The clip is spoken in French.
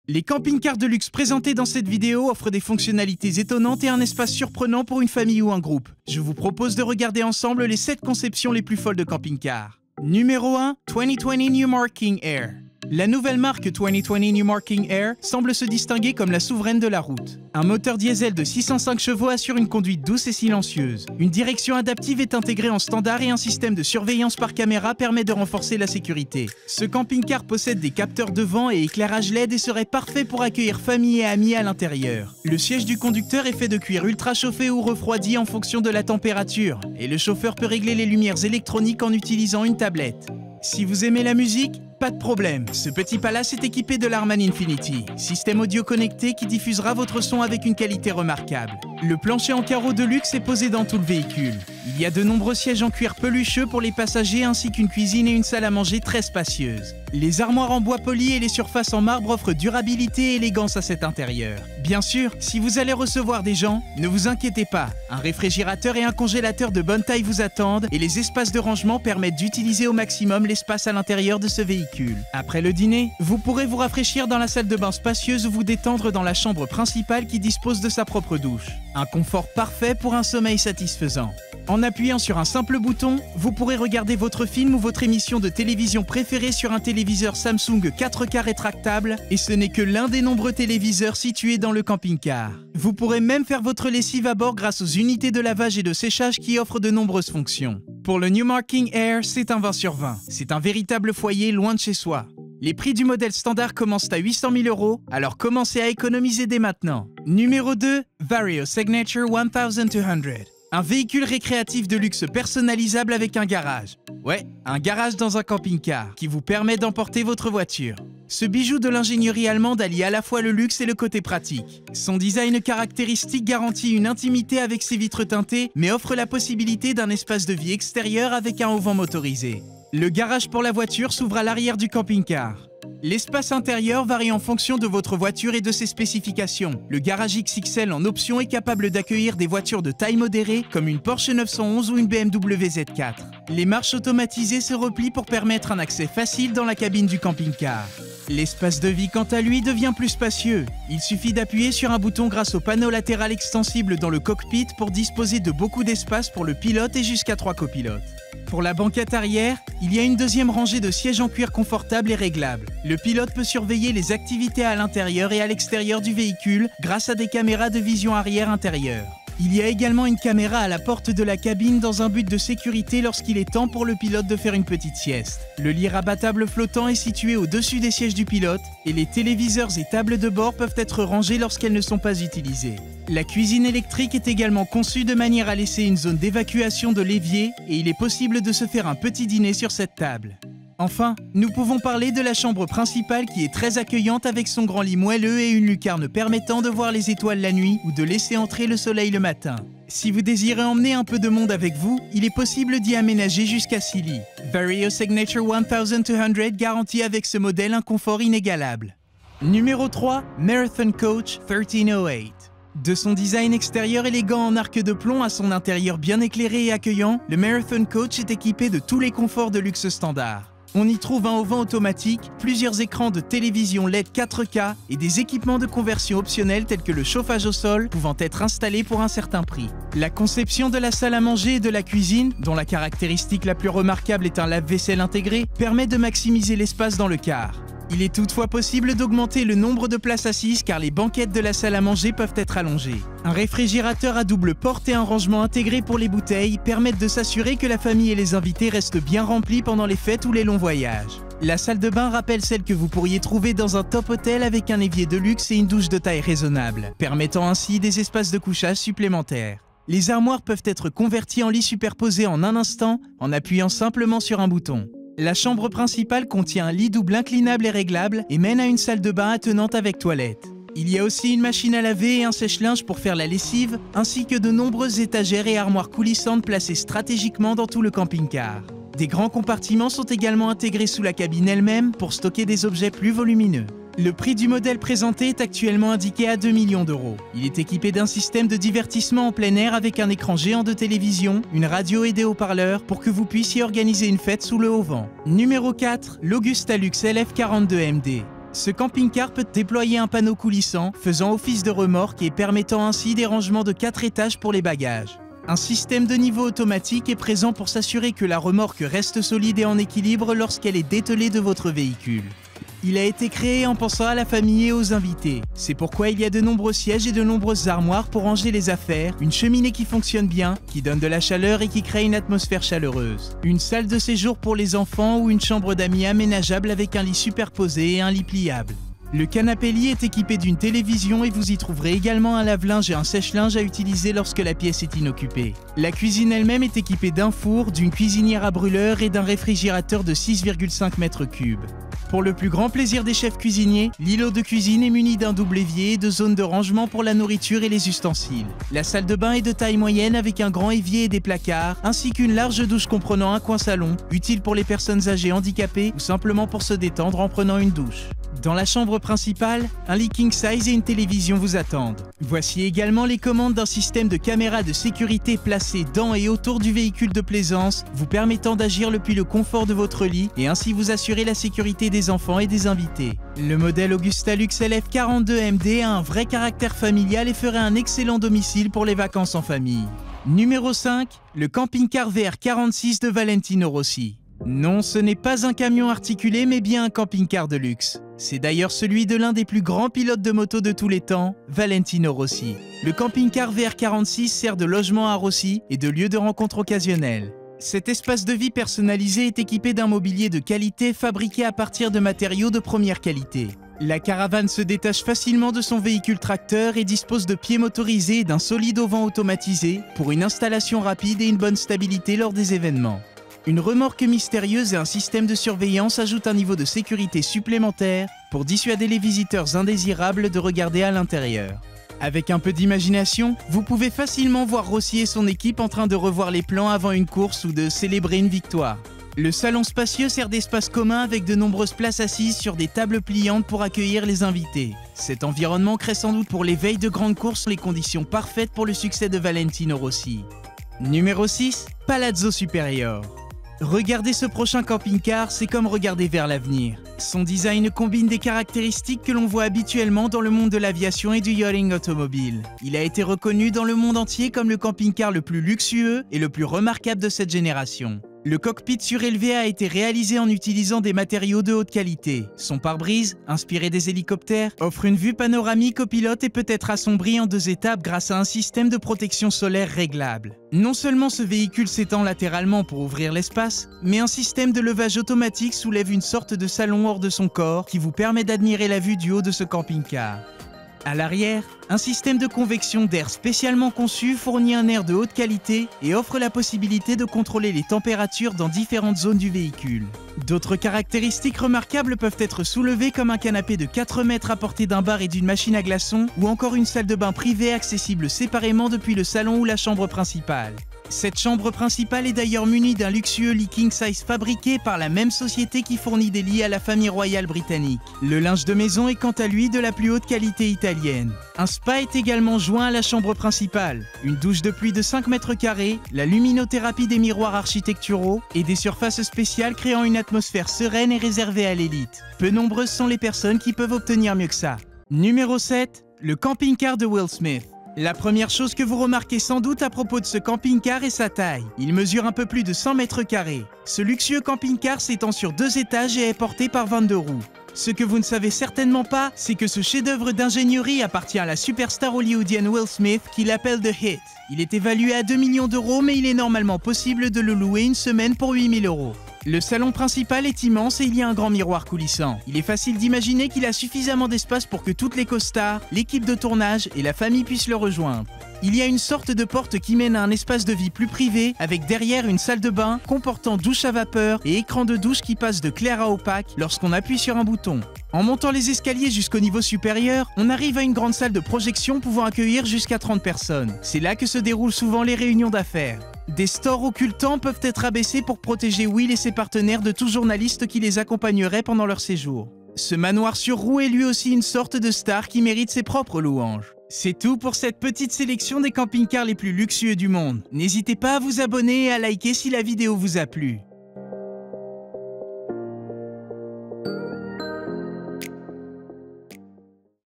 Les camping-cars de luxe présentés dans cette vidéo offrent des fonctionnalités étonnantes et un espace surprenant pour une famille ou un groupe. Je vous propose de regarder ensemble les 7 conceptions les plus folles de camping-cars. Numéro 1, 2020 Newmar King Air. La nouvelle marque 2020 Newmar King Air semble se distinguer comme la souveraine de la route. Un moteur diesel de 605 chevaux assure une conduite douce et silencieuse. Une direction adaptive est intégrée en standard et un système de surveillance par caméra permet de renforcer la sécurité. Ce camping-car possède des capteurs de vent et éclairage LED et serait parfait pour accueillir famille et amis à l'intérieur. Le siège du conducteur est fait de cuir ultra chauffé ou refroidi en fonction de la température, et le chauffeur peut régler les lumières électroniques en utilisant une tablette. Si vous aimez la musique, pas de problème, ce petit palace est équipé de l'Harman Infinity, système audio connecté qui diffusera votre son avec une qualité remarquable. Le plancher en carreau de luxe est posé dans tout le véhicule. Il y a de nombreux sièges en cuir pelucheux pour les passagers ainsi qu'une cuisine et une salle à manger très spacieuse. Les armoires en bois poli et les surfaces en marbre offrent durabilité et élégance à cet intérieur. Bien sûr, si vous allez recevoir des gens, ne vous inquiétez pas, un réfrigérateur et un congélateur de bonne taille vous attendent et les espaces de rangement permettent d'utiliser au maximum l'espace à l'intérieur de ce véhicule. Après le dîner, vous pourrez vous rafraîchir dans la salle de bain spacieuse ou vous détendre dans la chambre principale qui dispose de sa propre douche. Un confort parfait pour un sommeil satisfaisant. En appuyant sur un simple bouton, vous pourrez regarder votre film ou votre émission de télévision préférée sur un téléviseur Samsung 4K rétractable, et ce n'est que l'un des nombreux téléviseurs situés dans le camping-car. Vous pourrez même faire votre lessive à bord grâce aux unités de lavage et de séchage qui offrent de nombreuses fonctions. Pour le Newmar King Air, c'est un 20 sur 20. C'est un véritable foyer loin de chez soi. Les prix du modèle standard commencent à 800 000 €, alors commencez à économiser dès maintenant. Numéro 2, Vario Signature 1200. Un véhicule récréatif de luxe personnalisable avec un garage. Ouais, un garage dans un camping-car qui vous permet d'emporter votre voiture. Ce bijou de l'ingénierie allemande allie à la fois le luxe et le côté pratique. Son design caractéristique garantit une intimité avec ses vitres teintées, mais offre la possibilité d'un espace de vie extérieur avec un auvent motorisé. Le garage pour la voiture s'ouvre à l'arrière du camping-car. L'espace intérieur varie en fonction de votre voiture et de ses spécifications. Le garage XXL en option est capable d'accueillir des voitures de taille modérée comme une Porsche 911 ou une BMW Z4. Les marches automatisées se replient pour permettre un accès facile dans la cabine du camping-car. L'espace de vie, quant à lui, devient plus spacieux. Il suffit d'appuyer sur un bouton grâce au panneau latéral extensible dans le cockpit pour disposer de beaucoup d'espace pour le pilote et jusqu'à 3 copilotes. Pour la banquette arrière, il y a une deuxième rangée de sièges en cuir confortable et réglable. Le pilote peut surveiller les activités à l'intérieur et à l'extérieur du véhicule grâce à des caméras de vision arrière intérieure. Il y a également une caméra à la porte de la cabine dans un but de sécurité lorsqu'il est temps pour le pilote de faire une petite sieste. Le lit rabattable flottant est situé au-dessus des sièges du pilote et les téléviseurs et tables de bord peuvent être rangés lorsqu'elles ne sont pas utilisées. La cuisine électrique est également conçue de manière à laisser une zone d'évacuation de l'évier et il est possible de se faire un petit dîner sur cette table. Enfin, nous pouvons parler de la chambre principale qui est très accueillante avec son grand lit moelleux et une lucarne permettant de voir les étoiles la nuit ou de laisser entrer le soleil le matin. Si vous désirez emmener un peu de monde avec vous, il est possible d'y aménager jusqu'à 6 lits. Vario Signature 1200 garantit avec ce modèle un confort inégalable. Numéro 3, Marathon Coach 1308. De son design extérieur élégant en arc de plomb à son intérieur bien éclairé et accueillant, le Marathon Coach est équipé de tous les conforts de luxe standard. On y trouve un auvent automatique, plusieurs écrans de télévision LED 4K et des équipements de conversion optionnels tels que le chauffage au sol pouvant être installés pour un certain prix. La conception de la salle à manger et de la cuisine, dont la caractéristique la plus remarquable est un lave-vaisselle intégré, permet de maximiser l'espace dans le car. Il est toutefois possible d'augmenter le nombre de places assises car les banquettes de la salle à manger peuvent être allongées. Un réfrigérateur à double porte et un rangement intégré pour les bouteilles permettent de s'assurer que la famille et les invités restent bien remplis pendant les fêtes ou les longs voyages. La salle de bain rappelle celle que vous pourriez trouver dans un top hôtel avec un évier de luxe et une douche de taille raisonnable, permettant ainsi des espaces de couchage supplémentaires. Les armoires peuvent être converties en lits superposés en un instant en appuyant simplement sur un bouton. La chambre principale contient un lit double inclinable et réglable et mène à une salle de bain attenante avec toilette. Il y a aussi une machine à laver et un sèche-linge pour faire la lessive, ainsi que de nombreuses étagères et armoires coulissantes placées stratégiquement dans tout le camping-car. Des grands compartiments sont également intégrés sous la cabine elle-même pour stocker des objets plus volumineux. Le prix du modèle présenté est actuellement indiqué à 2 millions €. Il est équipé d'un système de divertissement en plein air avec un écran géant de télévision, une radio et des haut-parleurs pour que vous puissiez organiser une fête sous le haut vent. Numéro 4, l'Augusta Lux LF42 MD. Ce camping-car peut déployer un panneau coulissant, faisant office de remorque et permettant ainsi des rangements de 4 étages pour les bagages. Un système de niveau automatique est présent pour s'assurer que la remorque reste solide et en équilibre lorsqu'elle est dételée de votre véhicule. Il a été créé en pensant à la famille et aux invités. C'est pourquoi il y a de nombreux sièges et de nombreuses armoires pour ranger les affaires, une cheminée qui fonctionne bien, qui donne de la chaleur et qui crée une atmosphère chaleureuse, une salle de séjour pour les enfants ou une chambre d'amis aménageable avec un lit superposé et un lit pliable. Le canapé-lit est équipé d'une télévision et vous y trouverez également un lave-linge et un sèche-linge à utiliser lorsque la pièce est inoccupée. La cuisine elle-même est équipée d'un four, d'une cuisinière à brûleur et d'un réfrigérateur de 6,5 mètres cubes. Pour le plus grand plaisir des chefs cuisiniers, l'îlot de cuisine est muni d'un double évier et de zones de rangement pour la nourriture et les ustensiles. La salle de bain est de taille moyenne avec un grand évier et des placards, ainsi qu'une large douche comprenant un coin salon, utile pour les personnes âgées handicapées ou simplement pour se détendre en prenant une douche. Dans la chambre principale, un lit king size et une télévision vous attendent. Voici également les commandes d'un système de caméras de sécurité placées dans et autour du véhicule de plaisance, vous permettant d'agir depuis le confort de votre lit et ainsi vous assurer la sécurité des enfants et des invités. Le modèle Augusta Lux LF42 MD a un vrai caractère familial et ferait un excellent domicile pour les vacances en famille. Numéro 5, le camping-car VR46 de Valentino Rossi. Non, ce n'est pas un camion articulé mais bien un camping-car de luxe. C'est d'ailleurs celui de l'un des plus grands pilotes de moto de tous les temps, Valentino Rossi. Le camping-car VR46 sert de logement à Rossi et de lieu de rencontre occasionnel. Cet espace de vie personnalisé est équipé d'un mobilier de qualité fabriqué à partir de matériaux de première qualité. La caravane se détache facilement de son véhicule tracteur et dispose de pieds motorisés et d'un solide auvent automatisé pour une installation rapide et une bonne stabilité lors des événements. Une remorque mystérieuse et un système de surveillance ajoutent un niveau de sécurité supplémentaire pour dissuader les visiteurs indésirables de regarder à l'intérieur. Avec un peu d'imagination, vous pouvez facilement voir Rossi et son équipe en train de revoir les plans avant une course ou de célébrer une victoire. Le salon spacieux sert d'espace commun avec de nombreuses places assises sur des tables pliantes pour accueillir les invités. Cet environnement crée sans doute pour les veilles de grandes courses les conditions parfaites pour le succès de Valentino Rossi. Numéro 6, Palazzo Superior. Regarder ce prochain camping-car, c'est comme regarder vers l'avenir. Son design combine des caractéristiques que l'on voit habituellement dans le monde de l'aviation et du yachting automobile. Il a été reconnu dans le monde entier comme le camping-car le plus luxueux et le plus remarquable de cette génération. Le cockpit surélevé a été réalisé en utilisant des matériaux de haute qualité. Son pare-brise, inspiré des hélicoptères, offre une vue panoramique au pilote et peut être assombri en 2 étapes grâce à un système de protection solaire réglable. Non seulement ce véhicule s'étend latéralement pour ouvrir l'espace, mais un système de levage automatique soulève une sorte de salon hors de son corps qui vous permet d'admirer la vue du haut de ce camping-car. À l'arrière, un système de convection d'air spécialement conçu fournit un air de haute qualité et offre la possibilité de contrôler les températures dans différentes zones du véhicule. D'autres caractéristiques remarquables peuvent être soulevées comme un canapé de 4 mètres à portée d'un bar et d'une machine à glaçons ou encore une salle de bain privée accessible séparément depuis le salon ou la chambre principale. Cette chambre principale est d'ailleurs munie d'un luxueux lit king size fabriqué par la même société qui fournit des lits à la famille royale britannique. Le linge de maison est quant à lui de la plus haute qualité italienne. Un spa est également joint à la chambre principale. Une douche de pluie de 5 mètres carrés, la luminothérapie des miroirs architecturaux et des surfaces spéciales créant une atmosphère sereine et réservée à l'élite. Peu nombreuses sont les personnes qui peuvent obtenir mieux que ça. Numéro 7, le camping-car de Will Smith. La première chose que vous remarquez sans doute à propos de ce camping-car est sa taille. Il mesure un peu plus de 100 mètres carrés. Ce luxueux camping-car s'étend sur 2 étages et est porté par 22 roues. Ce que vous ne savez certainement pas, c'est que ce chef-d'œuvre d'ingénierie appartient à la superstar hollywoodienne Will Smith qui l'appelle The Hit. Il est évalué à 2 millions d'euros, mais il est normalement possible de le louer une semaine pour 8 000 euros. Le salon principal est immense et il y a un grand miroir coulissant. Il est facile d'imaginer qu'il a suffisamment d'espace pour que toutes les co-stars, l'équipe de tournage et la famille puissent le rejoindre. Il y a une sorte de porte qui mène à un espace de vie plus privé, avec derrière une salle de bain comportant douche à vapeur et écran de douche qui passe de clair à opaque lorsqu'on appuie sur un bouton. En montant les escaliers jusqu'au niveau supérieur, on arrive à une grande salle de projection pouvant accueillir jusqu'à 30 personnes. C'est là que se déroulent souvent les réunions d'affaires. Des stores occultants peuvent être abaissés pour protéger Will et ses partenaires de tout journaliste qui les accompagnerait pendant leur séjour. Ce manoir sur roues est lui aussi une sorte de star qui mérite ses propres louanges. C'est tout pour cette petite sélection des camping-cars les plus luxueux du monde. N'hésitez pas à vous abonner et à liker si la vidéo vous a plu.